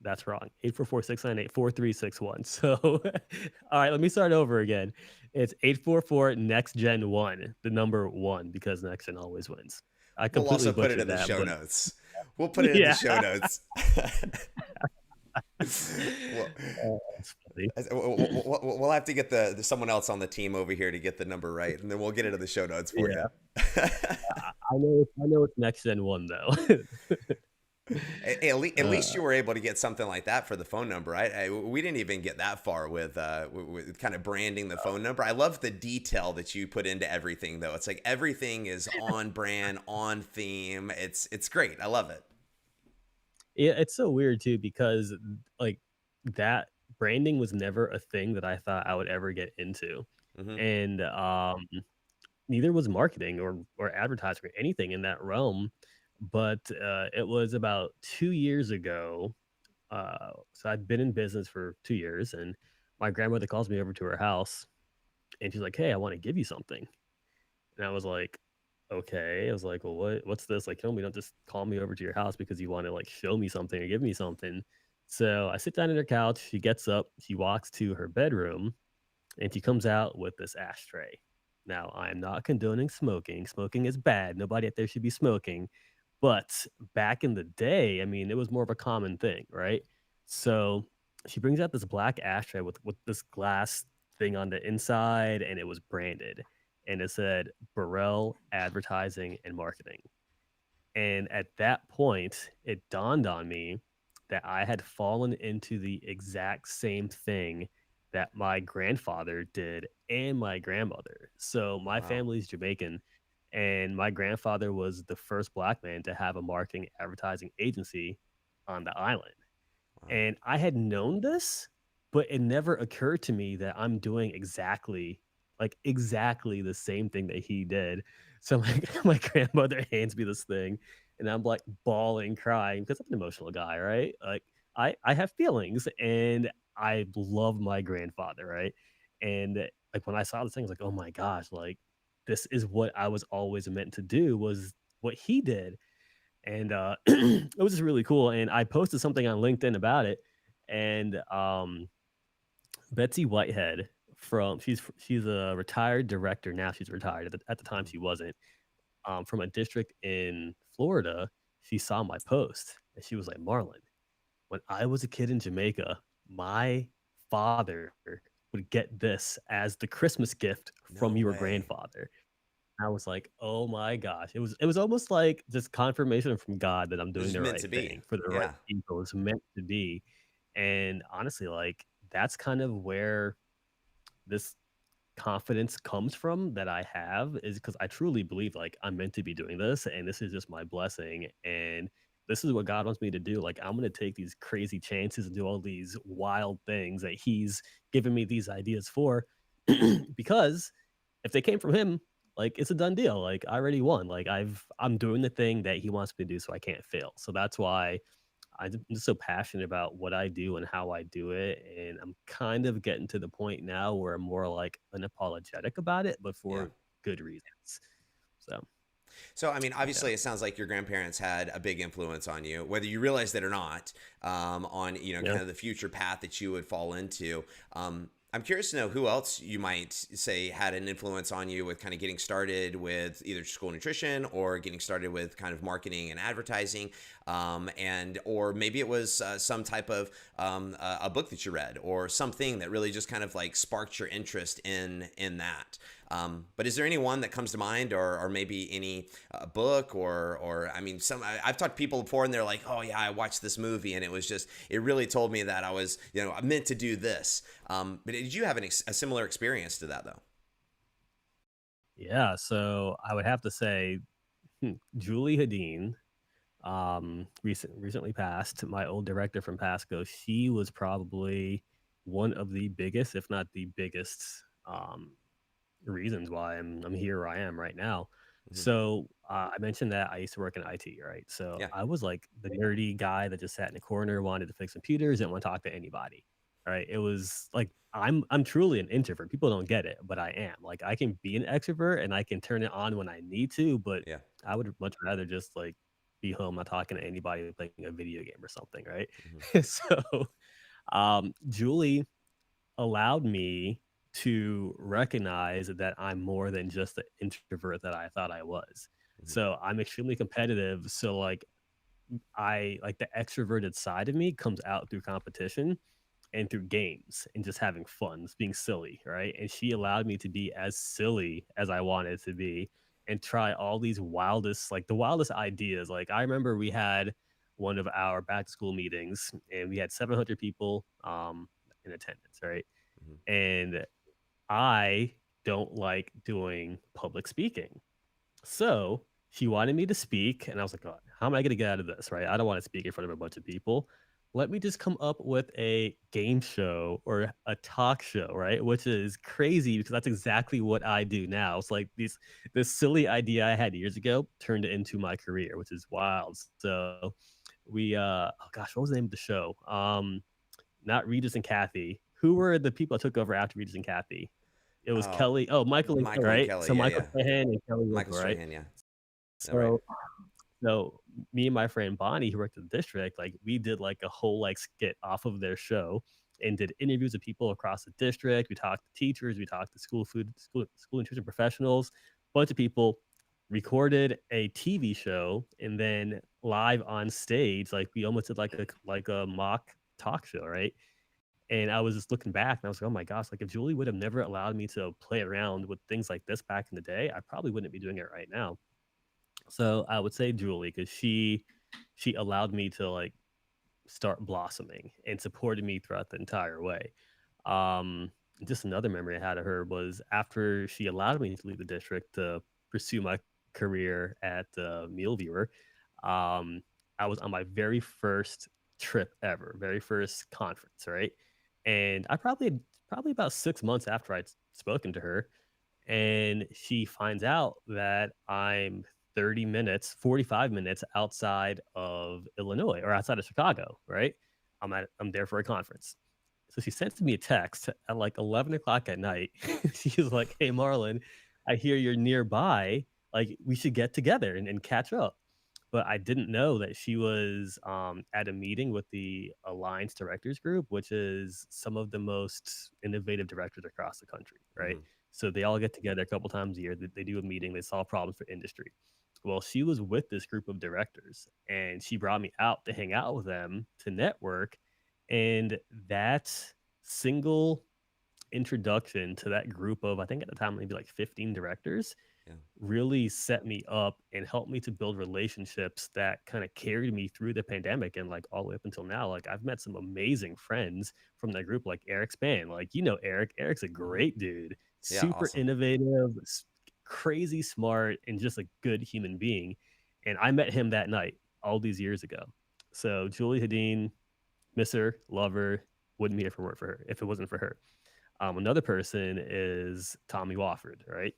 That's wrong. 844-698-4361. So, all right, let me start over again. It's 844 next gen 1, the number 1, because next gen always wins. I We'll completely also put it butchered in the that, show but notes. We'll put it in the yeah. show notes. well, Oh, that's funny. we'll have to get someone else on the team over here to get the number right, and then we'll get it in the show notes for you. Yeah. I know it's next gen 1 though. At Uh, least you were able to get something like that for the phone number. We didn't even get that far with kind of branding the phone number. I love the detail that you put into everything, though. It's like everything is on brand, on theme. It's great. I love it. yeah, it's so weird too because like that branding was never a thing that I thought I would ever get into. Hmm. And neither was marketing or advertising or anything in that realm. But it was about 2 years ago. So I'd been in business for 2 years, and my grandmother calls me over to her house, and she's like, "Hey, I want to give you something." And I was like, "Okay." I was like, "Well, what's this? Like, tell me, don't just call me over to your house because you want to like show me something or give me something." So I sit down on her couch. She gets up. She walks to her bedroom and she comes out with this ashtray. Now, I am not condoning smoking. Smoking is bad. Nobody out there should be smoking. But back in the day, I mean, it was more of a common thing, right? So she brings out this black ashtray with this glass thing on the inside, and it was branded, and it said Burrell Advertising and Marketing. And at that point, it dawned on me that I had fallen into the exact same thing that my grandfather did and my grandmother. So my Wow. family's Jamaican, and my grandfather was the first black man to have a marketing advertising agency on the island. Wow. And I had known this, but it never occurred to me that I'm doing exactly the same thing that he did. So my my grandmother hands me this thing, and I'm like bawling, crying because I'm an emotional guy, right? Like I have feelings, and I love my grandfather, right? And like when I saw this thing, I was like, oh my gosh, like this is what I was always meant to do was what he did. And, it was just really cool, and I posted something on LinkedIn about it, and, Betsy Whitehead she's a retired director now, she's retired, at the time Mhm. she wasn't, from a district in Florida. She saw my post, and she was like, "Marlon, when I was a kid in Jamaica, my father would get this as the Christmas gift from No your way. grandfather." I was like, "Oh my gosh." It was almost like just confirmation from God that I'm This doing is the meant right to be. thing for the right Yeah. people. It's meant to be. And honestly, like, that's kind of where this confidence comes from that I have is because I truly believe, like, I'm meant to be doing this, and this is just my blessing, and this is what God wants me to do. Like, I'm gonna take these crazy chances and do all these wild things that He's given me these ideas for, because if they came from Him, like, it's a done deal. Like, I already won. Like, I'm doing the thing that He wants me to do, so I can't fail. So that's why I'm just so passionate about what I do and how I do it, and I'm kind of getting to the point now where I'm more, like, unapologetic about it, but Yeah. for good reasons. So, So, I mean, yeah. obviously, it sounds like your grandparents had a big influence on you, whether you realized it or not, on Yeah. kind of the future path that you would fall into. I'm curious to know who else you might say had an influence on you with kind of getting started with either school nutrition or getting started with kind of marketing and advertising, and or maybe it was some type of a book that you read or something that really just kind of like sparked your interest in that. But is there anyone that comes to mind, or maybe any book, or I mean, I've talked to people before, and they're like, "Oh yeah, I watched this movie, and it really told me that I was, I meant to do this." But did you have a similar experience to that though? Yeah, so I would have to say, Julie Hadeen, recently passed, my old director from Pasco. She was probably one of the biggest, if not the biggest, reasons why I'm here where I am right now. Hmm. So, I mentioned that I used to work in IT, right? So, Yeah. I was like the nerdy guy that just sat in a corner, wanted to fix computers, didn't want to talk to anybody, right? It was like I'm truly an introvert. People don't get it, but I am. Like I can be an extrovert and I can turn it on when I need to, but Yeah. I would much rather just like be home not talking to anybody playing a video game or something, right? Hmm. So, Julie allowed me to recognize that I'm more than just the introvert that I thought I was. Hmm. So I'm extremely competitive. So like I like the extroverted side of me comes out through competition and through games and just having fun, just being silly, right? And she allowed me to be as silly as I wanted to be and try all these the wildest ideas. Like I remember we had one of our back to school meetings and we had 700 people in attendance, right? Hmm. And I don't like doing public speaking. So she wanted me to speak, and I was like, "Oh, how am I going to get out of this? Right? I don't want to speak in front of a bunch of people." let me just come up with a game show or a talk show, right? Which is crazy because that's exactly what I do now. It's like this silly idea I had years ago turned it into my career, which is wild. So oh gosh, what was the name of the show? Not Regis and Kathy. Who were the people that took over after Regis and Kathy? It was Oh, Kelly. Oh, Michael and Kelly, Michael and right? Kelly. So Yeah, Michael yeah. Strahan and Kelly Michael Ripa, right? Strahan. Yeah. Yeah, right. So so me and my friend Bonnie, who worked at the district, like we did like a whole like skit off of their show and did interviews with people across the district. We talked to teachers, we talked to school nutrition professionals, bunch of people, recorded a TV show, and then live on stage, like we almost did like a mock talk show, right? And I was just looking back and I was like, oh my gosh, like if Julie would have never allowed me to play around with things like this back in the day, I probably wouldn't be doing it right now. So I would say Julie because she allowed me to like start blossoming and supported me throughout the entire way. Um, just another memory I had of her was after she allowed me to leave the district to pursue my career at Meal Viewer. Um, I was on my very first trip ever, very first conference, right? And I probably about 6 months after I'd spoken to her, and she finds out that I'm 30 minutes, 45 minutes outside of Illinois or outside of Chicago, right? I'm there for a conference. So she sends me a text at like 11 o'clock at night. She's like, "Hey, Marlon, I hear you're nearby. Like, we should get together and catch up." But I didn't know that she was at a meeting with the Alliance Directors Group, which is some of the most innovative directors across the country, right? Hmm. So they all get together a couple times a year. They do a meeting. They solve problems for industry. Well, she was with this group of directors, and she brought me out to hang out with them to network. And that single introduction to that group of, I think at the time, maybe like 15 directors, Yeah. really set me up and helped me to build relationships that kind of carried me through the pandemic and like all the way up until now. Like I've met some amazing friends from that group, like Eric Span. Like, you know, Eric. Eric's a Hmm. great dude, Yeah. super Awesome. innovative, crazy smart, and just a good human being. And I met him that night all these years ago. So Julie Hadeen, miss her, love her, wouldn't be here for work for her if it wasn't for her. Another person is Tommy Wofford, right?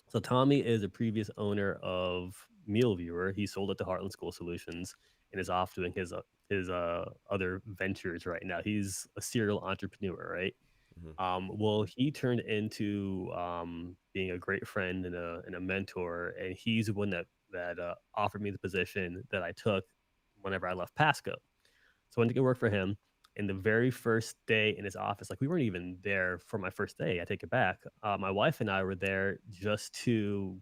So Tommy is a previous owner of MealViewer. He sold it to Heartland School Solutions and is off doing his other ventures right now. He's a serial entrepreneur, right? Hmm. Well, he turned into being a great friend and a mentor, and he's the one that offered me the position that I took whenever I left Pasco. So I went to go work for him. And the very first day in his office, like we weren't even there for my first day. I take it back. My wife and I were there just to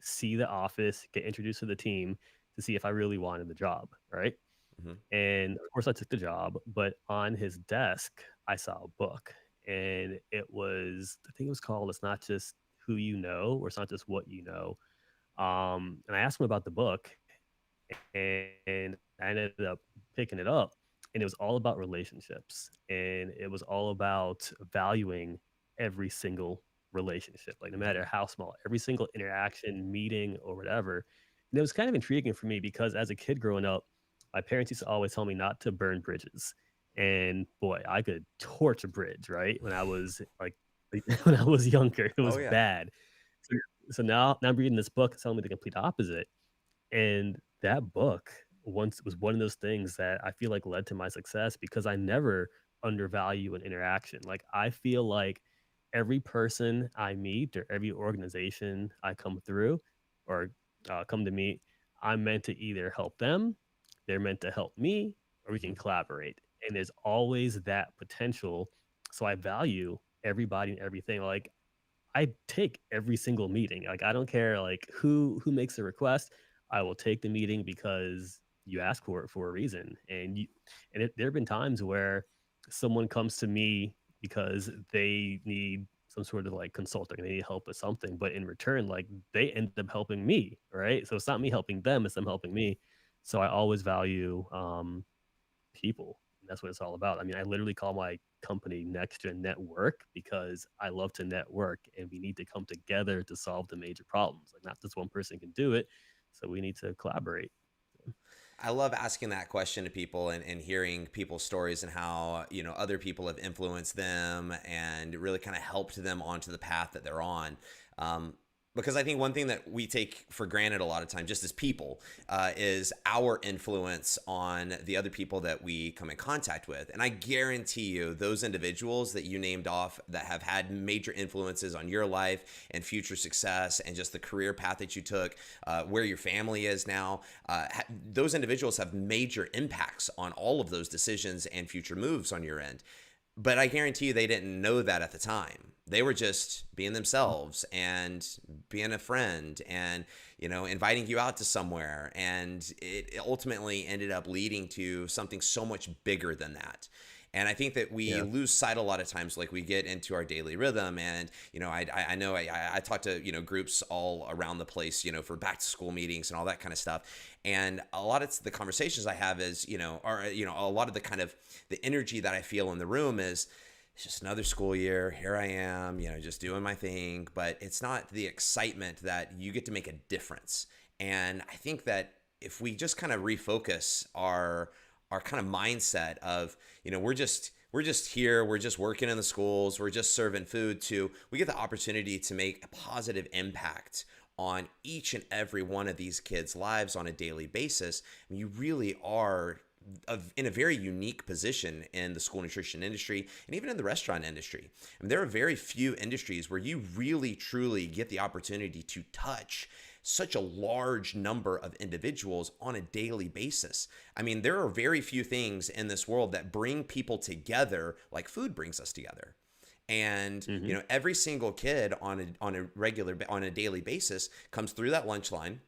see the office, get introduced to the team, to see if I really wanted the job, right? Hmm. And of course, I took the job. But on his desk, I saw a book, and I think it was called "It's Not Just Who You Know, or It's Not Just What You Know." And I asked him about the book, and I ended up picking it up, and it was all about relationships, and it was all about valuing every single relationship, like no matter Hmm. how small, every single interaction, meeting, or whatever. And it was kind of intriguing for me because as a kid growing up, my parents used to always tell me not to burn bridges. And boy, I could torch a bridge, right? When I was like when I was younger, it Oh was yeah. bad. So, so now I'm reading this book telling me the complete opposite, and that book once was one of those things that I feel like led to my success because I never undervalue an interaction. Like I feel like every person I meet or every organization I come through or come to meet, I'm meant to either help them, they're meant to help me, or we can Hmm. collaborate. And there's always that potential. So I value everybody and everything. Like I take every single meeting. Like I don't care like who makes the request. I will take the meeting because you ask for it for a reason. There have been times where someone comes to me because they need some sort of like consulting, they need help with something, but in return, like they end up helping me, right? So it's not me Hmm. helping them, it's them helping me. So I always value people. That's what it's all about. I mean, I literally call my company NxtGen Network because I love to network and we need to come together to solve the major problems. Like not just one person can do it. So we need to collaborate. I love asking that question to people and hearing people's stories and how, other people have influenced them and really kind of helped them onto the path that they're on. Um, because I think one thing that we take for granted a lot of times, just as people, is our influence on the other people that we come in contact with. And I guarantee you, those individuals that you named off that have had major influences on your life and future success and just the career path that you took, where your family is now, those individuals have major impacts on all of those decisions and future moves on your end. But I guarantee you they didn't know that at the time. They were just being themselves and being a friend and, inviting you out to somewhere. And it ultimately ended up leading to something so much bigger than that. And I think that we Yeah. lose sight a lot of times, like we get into our daily rhythm. And, I know I talk to, groups all around the place, for back to school meetings and all that kind of stuff. And a lot of the conversations I have is, a lot of the kind of the energy that I feel in the room is, it's just another school year. Here I am, just doing my thing. But it's not the excitement that you get to make a difference. And I think that if we just kind of refocus our kind of mindset of, we're just here, we're just working in the schools, we're just serving food, to we get the opportunity to make a positive impact on each and every one of these kids' lives on a daily basis. And you really are in a very unique position in the school nutrition industry and even in the restaurant industry. There are very few industries where you really truly get the opportunity to touch such a large number of individuals on a daily basis. There are very few things in this world that bring people together like food brings us together. And Hmm. every single kid on a daily basis comes through that lunch line,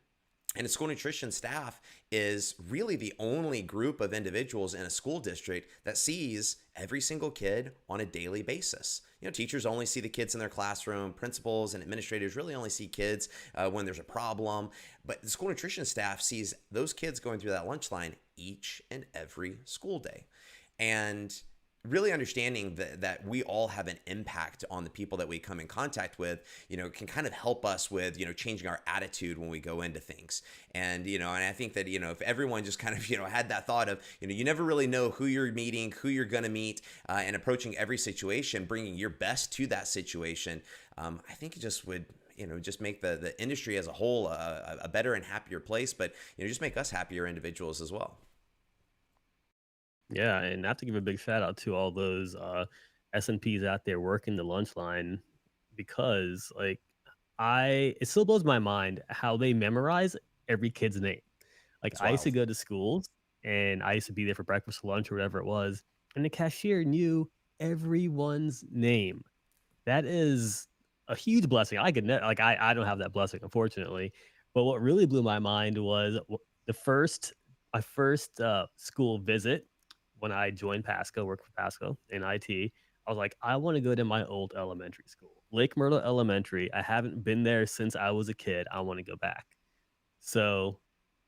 and the school nutrition staff is really the only group of individuals in a school district that sees every single kid on a daily basis. Teachers only see the kids in their classroom. Principals and administrators really only see kids when there's a problem. But the school nutrition staff sees those kids going through that lunch line each and every school day. And really understanding that we all have an impact on the people that we come in contact with, can kind of help us with, changing our attitude when we go into things. And I think that, if everyone just kind of, had that thought of, you never really know who you're meeting, who you're going to meet, and approaching every situation, bringing your best to that situation, I think it just would, just make the industry as a whole a better and happier place, but, just make us happier individuals as well. Yeah, and I have to give a big shout out to all those S&Ps out there working the lunch line because like it still blows my mind how they memorize every kid's name. Like It's I used to wild. go to schools and I used to be there for breakfast, lunch, or whatever it was, and the cashier knew everyone's name. That is a huge blessing. I could like I don't have that blessing, unfortunately. But what really blew my mind was the first my first school visit when I joined Pasco, worked for Pasco in IT. I was like, I want to go to my old elementary school, Lake Myrtle Elementary. I haven't been there since I was a kid. I want to go back. So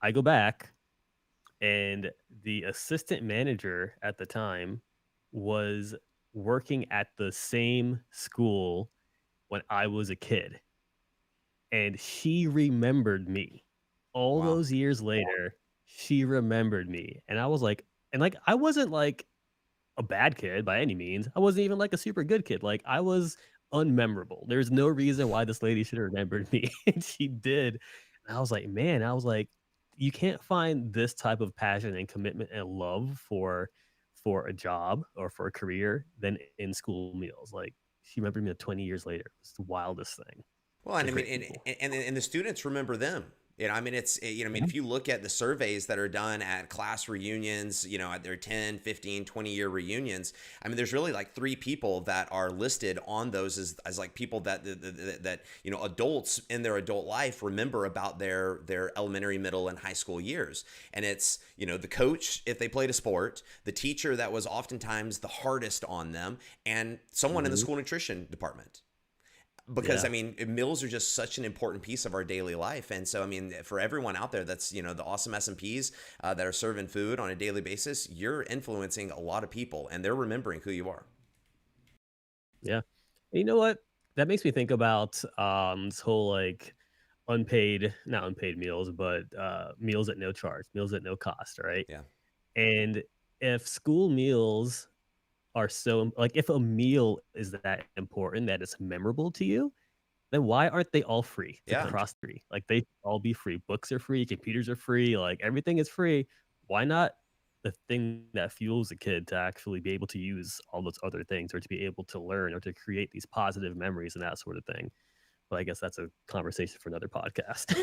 I go back, and the assistant manager at the time was working at the same school when I was a kid, and she remembered me. All Wow. those years later, she remembered me, and I was like I wasn't, like, a bad kid by any means. I wasn't even, like, a super good kid, like, I was unmemorable. There's no reason why this lady should have remembered me, and she did, and I was like, "Man," I was like, "You can't find this type of passion and commitment and love for a job or for a career than in school meals." Like, she remembered me 20 years later. It's the wildest thing. Well, They're and great people. and the students remember them. Yeah. If you look at the surveys that are done at class reunions, at their 10, 15, 20-year reunions, there's really like three people that are listed on those as like people that adults in their adult life remember about their elementary, middle, and high school years. And it's, the coach, if they played a sport, the teacher that was oftentimes the hardest on them, and someone in the Mhm. school nutrition department, because Yeah. meals are just such an important piece of our daily life. And so for everyone out there that's the awesome S&Ps that are serving food on a daily basis, you're influencing a lot of people and they're remembering who you are. Yeah. You know what? That makes me think about, this whole, like, unpaid, not unpaid meals, but meals at no charge, meals at no cost, right? Yeah. And if school meals are so like if a meal is that important that it's memorable to you, then why aren't they all free to Yeah. come across free? Like, they should all be free. Books are free, computers are free, like, everything is free. Why not the thing that fuels a kid to actually be able to use all those other things or to be able to learn or to create these positive memories and that sort of thing? But I guess that's a conversation for another podcast.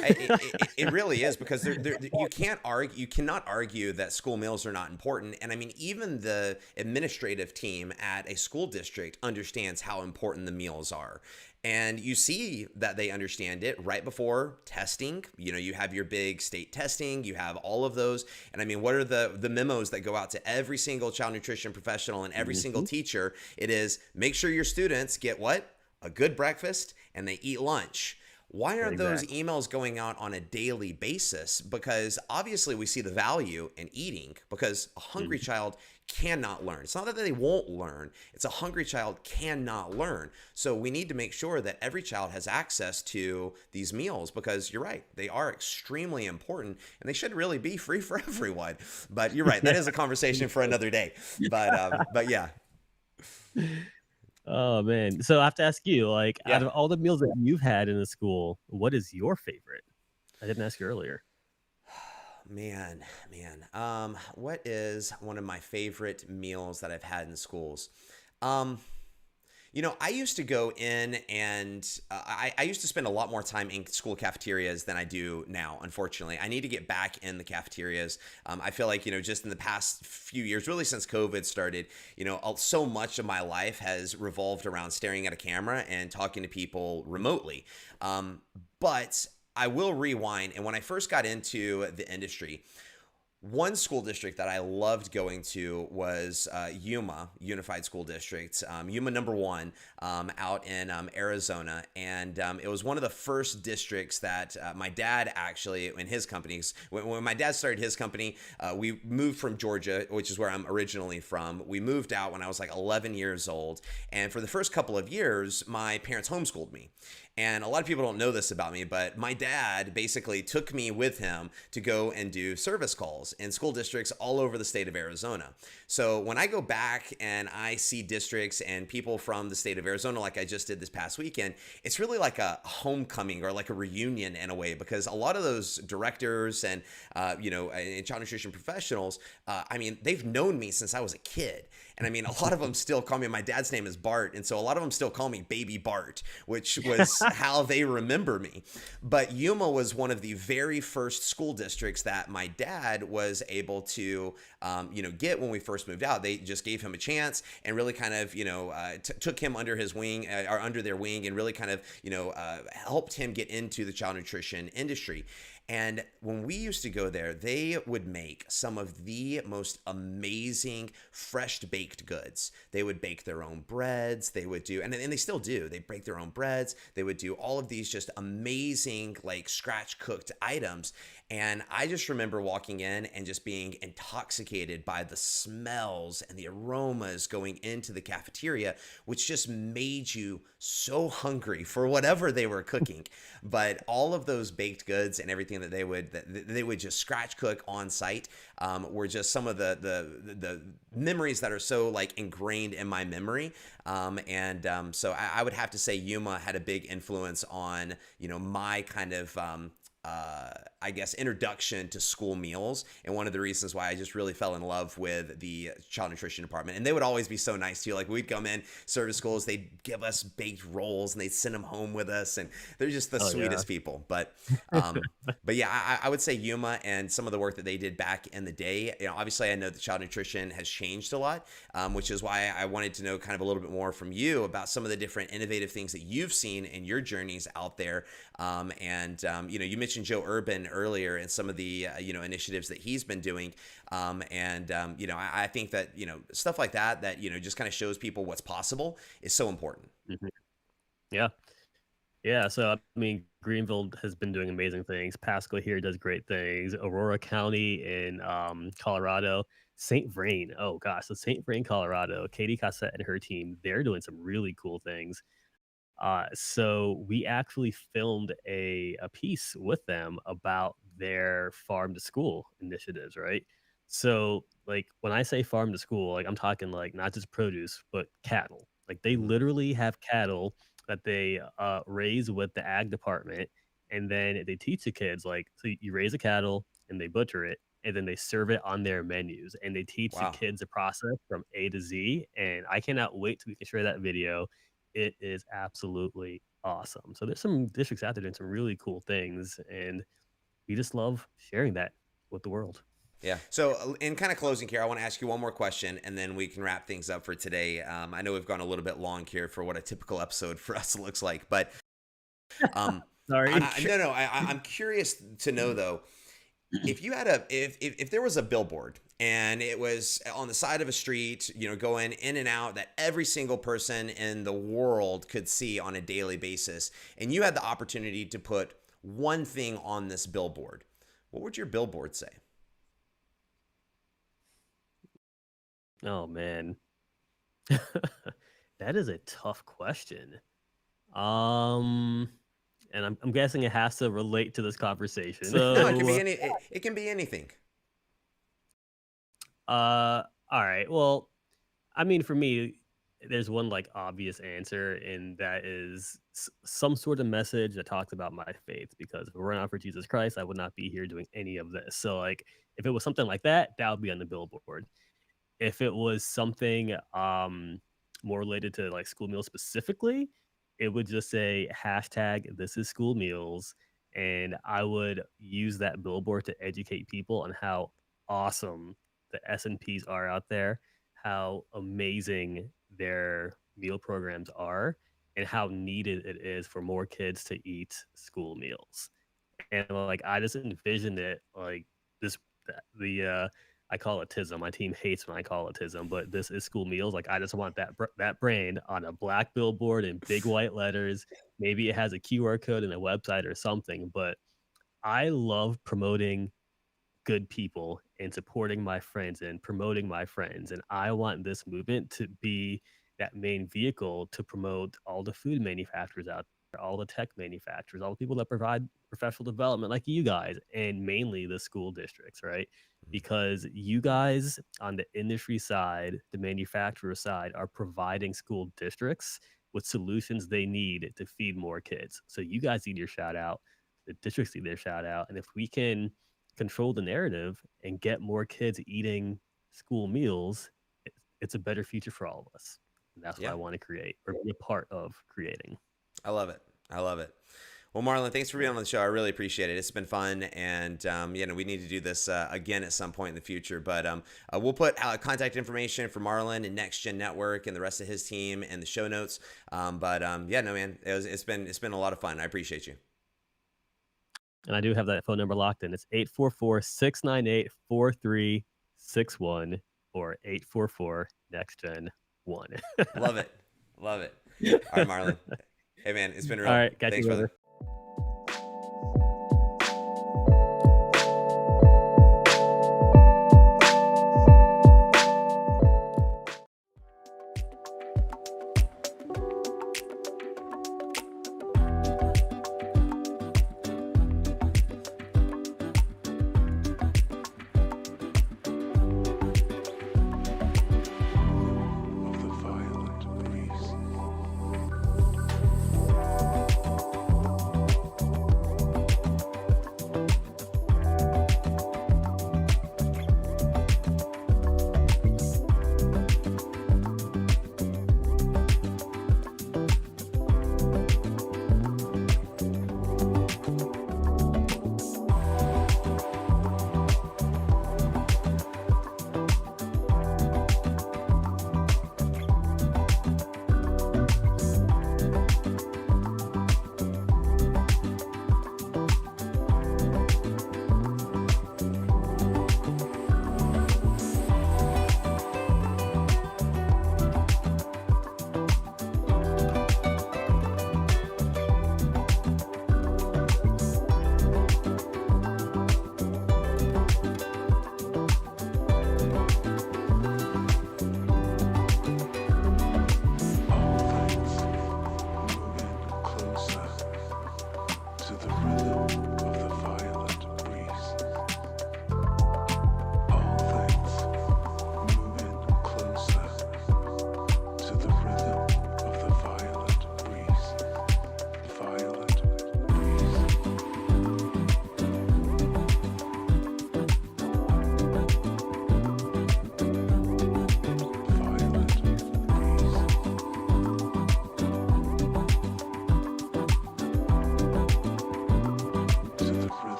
It really is because you can't argue, you cannot argue that school meals are not important. And I mean, even the administrative team at a school district understands how important the meals are. And you see that they understand it right before testing. You know, you have your big state testing, you have all of those. And I mean, what are the memos that go out to every single child nutrition professional and every single Mhm. teacher? It is make sure your students get what? A good breakfast and they eat lunch. Why aren't those Exactly. emails going out on a daily basis? Because obviously we see the value in eating because a hungry Mhm. child cannot learn. It's not that they won't learn, it's a hungry child cannot learn. So we need to make sure that every child has access to these meals because you're right, they are extremely important and they should really be free for everyone. But you're right, that is a conversation for another day. But yeah. Oh, man. So I have to ask you, like, out Yeah. of all the meals that you've had in the school, what is your favorite? I didn't ask you earlier. Man. What is one of my favorite meals that I've had in schools? Um, I used to go in and I used to spend a lot more time in school cafeterias than I do now, unfortunately. I need to get back in the cafeterias. I feel like, just in the past few years, really since COVID started, so much of my life has revolved around staring at a camera and talking to people remotely. But I will rewind. And when I first got into the industry, one school district that I loved going to was Yuma Unified School District, Yuma number one, out in Arizona. And it was one of the first districts that my dad actually, in his companies, when my dad started his company, we moved from Georgia, which is where I'm originally from. We moved out when I was like 11 years old. And for the first couple of years, my parents homeschooled me. And a lot of people don't know this about me, but my dad basically took me with him to go and do service calls in school districts all over the state of Arizona. So when I go back and I see districts and people from the state of Arizona, like I just did this past weekend, it's really like a homecoming or like a reunion in a way, because a lot of those directors and child nutrition professionals, I mean, they've known me since I was a kid. And I mean, a lot of them still call me, my dad's name is Bart. And so a lot of them still call me Baby Bart, which was how they remember me. But Yuma was one of the very first school districts that my dad was able to, get when we first moved out. They just gave him a chance and really kind of, took him under his wing or under their wing and really kind of, helped him get into the child nutrition industry. And when we used to go there, they would make some of the most amazing fresh baked goods. They would bake their own breads. They would do, and they still do. They bake their own breads. They would do all of these just amazing, like scratch cooked items. And I just remember walking in and just being intoxicated by the smells and the aromas going into the cafeteria, which just made you so hungry for whatever they were cooking. But all of those baked goods and everything that they would just scratch cook on site were just some of the memories that are so like ingrained in my memory. So I would have to say Yuma had a big influence on my kind of I guess, introduction to school meals, and one of the reasons why I just really fell in love with the child nutrition department. And they would always be so nice to you. Like we'd come in service schools, they'd give us baked rolls and they'd send them home with us, and they're just the Oh, yeah. sweetest people. But yeah, I would say Yuma and some of the work that they did back in the day. Obviously I know that child nutrition has changed a lot, which is why I wanted to know kind of a little bit more from you about some of the different innovative things that you've seen in your journeys out there. You mentioned Joe Urban earlier and some of the initiatives that he's been doing, I think that stuff like that just kind of shows people what's possible is so important. Mhm. Yeah. Yeah, so, I mean, Greenville has been doing amazing things. Pasco here does great things. Aurora County in, Colorado. St. Vrain, oh gosh, so St. Vrain, Colorado, Katie Cossette and her team, they're doing some really cool things. So we actually filmed a piece with them about their farm to school initiatives, right? So, like, when I say farm to school, like, I'm talking, like, not just produce, but cattle. Like, they Mhm. literally have cattle that they, raise with the ag department, and then they teach the kids, like, so you raise a cattle, and they butcher it, and then they serve it on their menus, and they teach the Wow. kids the process from A to Z, and I cannot wait till we can share that video. It is absolutely awesome. So there's some districts out there doing some really cool things, and we just love sharing that with the world. Yeah. So, in kind of closing here, I want to ask you one more question, and then we can wrap things up for today. I know we've gone a little bit long here for what a typical episode for us looks like, but um, Sorry. no, no, I'm curious to know though, if you had a if there was a billboard and it was on the side of a street, going in and out that every single person in the world could see on a daily basis, and you had the opportunity to put one thing on this billboard, what would your billboard say? Oh man. That is a tough question. Um, and I'm guessing it has to relate to this conversation. No, it can be So, it can be anything. all right. Well, I mean, for me, there's one like obvious answer, and that is some sort of message that talks about my faith. Because if it were not for Jesus Christ, I would not be here doing any of this. So, like, if it was something like that, that would be on the billboard. If it was something, more related to, like, school meals specifically, it would just say, hashtag "This is school meals," and I would use that billboard to educate people on how awesome the S&Ps are out there, how amazing their meal programs are, and how needed it is for more kids to eat school meals. And, like, I just envisioned it, like, this I call it TISM. My team hates when I call it TISM, but this is school meals. Like, I just want that brand on a black billboard in big white letters. Maybe it has a QR code and a website or something, but I love promoting good people and supporting my friends and promoting my friends. And I want this movement to be that main vehicle to promote all the food manufacturers out there, all the tech manufacturers, all the people that provide professional development like you guys, and mainly the school districts, right? Because you guys on the industry side, the manufacturer side, are providing school districts with solutions they need to feed more kids. So you guys need your shout out. The districts need their shout out. And if we can control the narrative and get more kids eating school meals, it's a better future for all of us. And that's what I Yeah, want to create or be a part of creating. I love it. I love it. Well, Marlon, thanks for being on the show. I really appreciate it. It's been fun, and we need to do this again at some point in the future. But we'll put contact information for Marlon and NxtGen Network and the rest of his team in the show notes. Yeah, no, man, it's been a lot of fun. I appreciate you. And I do have that phone number locked in. It's 844-698-4361 or 844 next gen 1. Love it, love it. All right, Marlon. Hey, man, it's been All real. right, catch Thanks, you brother. later.